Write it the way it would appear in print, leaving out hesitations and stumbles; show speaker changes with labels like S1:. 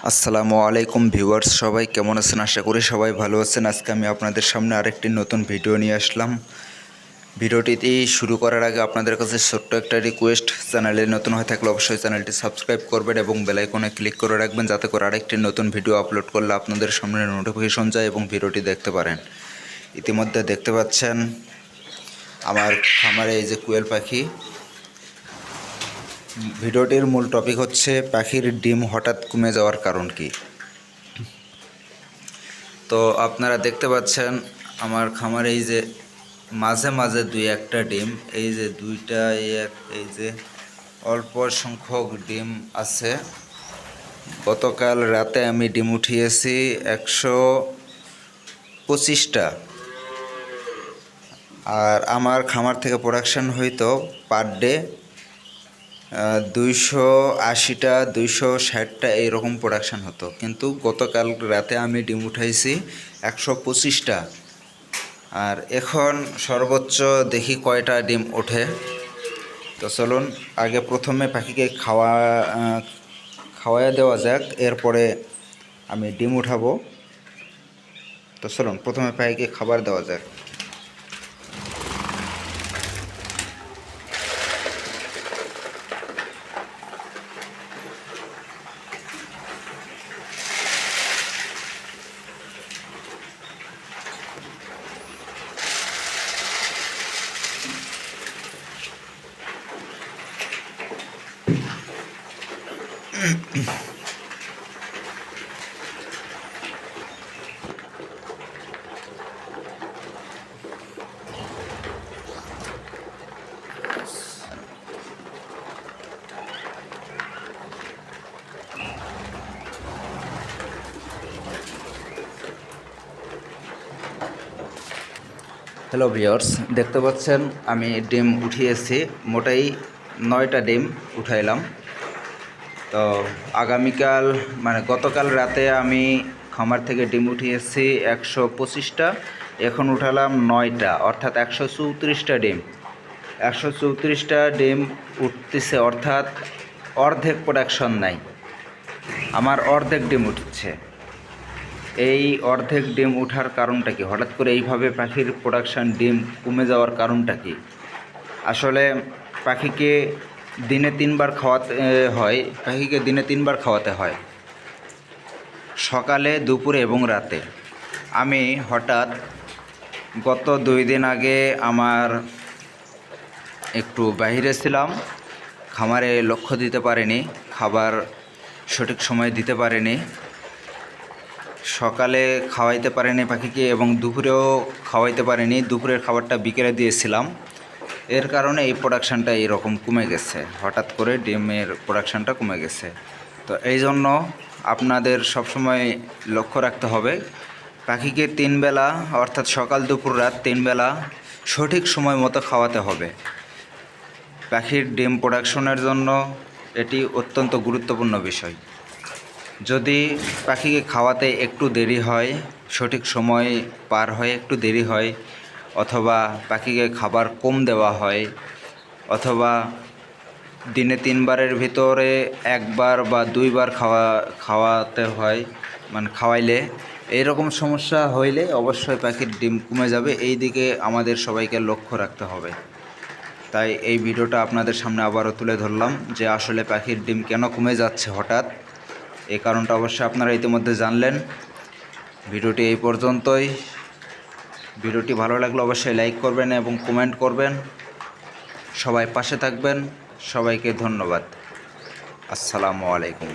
S1: আসসালামু আলাইকুম ভিউয়ার্স, সবাই কেমন আছেন? আশা করি সবাই ভালো আছেন। আজকে আমি আপনাদের সামনে আরেকটি নতুন ভিডিও নিয়ে আসলাম। ভিডিওটি শুরু করার আগে আপনাদের কাছে ছোট্ট একটা রিকোয়েস্ট, চ্যানেলে নতুন হয়ে থাকলে অবশ্যই চ্যানেলটি সাবস্ক্রাইব করবেন এবং বেল আইকনে ক্লিক করে রাখবেন, যাতে করে আরেকটি নতুন ভিডিও আপলোড করলে আপনাদের সামনে নোটিফিকেশন যায় এবং ভিডিওটি দেখতে পারেন। ইতিমধ্যে দেখতে পাচ্ছেন আমার খামারে এই যে কোয়েল পাখি। ভিডিওটির মূল টপিক হচ্ছে পাখির ডিম হঠাৎ কমে যাওয়ার কারণ কি। তো আপনারা দেখতে পাচ্ছেন আমার খামারে এই যে মাঝে মাঝে দুই একটা ডিম, এই যে দুইটা, এই যে অল্প সংখ্যক ডিম আছে। গতকাল রাতে আমি ডিম উঠিয়েছি 125টা, আর আমার খামার থেকে প্রোডাকশন হইতো পার ডে 280টা 260টা এইরকম প্রোডাকশান হতো, কিন্তু গতকাল রাতে আমি ডিম উঠাইছি 125টা। আর এখন সর্বোচ্চ দেখি কয়টা ডিম ওঠে। তো চলুন আগে প্রথমে পাখিকে খাওয়াইয়া দেওয়া যাক, এরপরে আমি ডিম উঠাবো। তো চলুন প্রথমে পাখিকে খাবার দেওয়া যাক। হ্যালো ভিউয়ার্স, দেখতে পাচ্ছেন আমি ডিম উঠিয়েছি, মোটাই 9টা ডিম উঠাইলাম। তো আগামীকাল মানে গতকাল রাতে আমি খামার থেকে ডিম উঠিয়েছি 125টা, এখন উঠালাম 9টা, অর্থাৎ 134টা ডিম। 134টা ডিম উঠতেছে, অর্থাৎ অর্ধেক প্রোডাকশন নাই, আমার অর্ধেক ডিম উঠছে। এই অর্ধেক ডিম ওঠার কারণটা কি? হঠাৎ করে এইভাবে পাখির প্রোডাকশান ডিম কমে যাওয়ার কারণটা কি? আসলে পাখিকে দিনে 3বার খাওয়াতে হয়, খাওয়াতে হয়, সকালে, দুপুরে এবং রাতে। আমি হঠাৎ গত 2 দিন আগে আমার একটু বাইরে ছিলাম, খামারে লক্ষ্য দিতে পারিনি, খাবার সঠিক সময়ে দিতে পারিনি, সকালে খাওয়াইতে পারিনি পাখিকে এবং দুপুরেও খাওয়াইতে পারিনি। দুপুরের খাবারটা বিকেলে দিয়েছিলাম, এর কারণে এই প্রোডাকশানটা এরকম কমে গেছে, হঠাৎ করে ডিমের প্রোডাকশানটা কমে গেছে। তো এই জন্য আপনাদের সবসময় লক্ষ্য রাখতে হবে, পাখিকে 3 বেলা, অর্থাৎ সকাল, দুপুর, রাত 3 বেলা সঠিক সময় মতো খাওয়াতে হবে। পাখির ডিম প্রোডাকশনের জন্য এটি অত্যন্ত গুরুত্বপূর্ণ বিষয়। যদি পাখিকে খাওয়াতে একটু দেরি হয়, সঠিক সময় পার হয়ে একটু দেরি হয়, অথবা পাখিকে খাবার কম দেওয়া হয়, অথবা দিনে 3বারের ভিতরে 1বার বা 2বার খাওয়াতে হয়, মানে খাওয়াইলে, এইরকম সমস্যা হইলে অবশ্যই পাখির ডিম কমে যাবে। এই দিকে আমাদের সবাইকে লক্ষ্য রাখতে হবে। তাই এই ভিডিওটা আপনাদের সামনে আবারও তুলে ধরলাম যে আসলে পাখির ডিম কেন কমে যাচ্ছে হঠাৎ। এই কারণটা অবশ্যই আপনারা ইতিমধ্যে জানলেন। ভিডিওটি এই পর্যন্তই। ভিডিওটি ভালো লাগলে অবশ্যই লাইক করবেন এবং কমেন্ট করবেন। সবাই পাশে থাকবেন। সবাইকে ধন্যবাদ। আসসালামু আলাইকুম।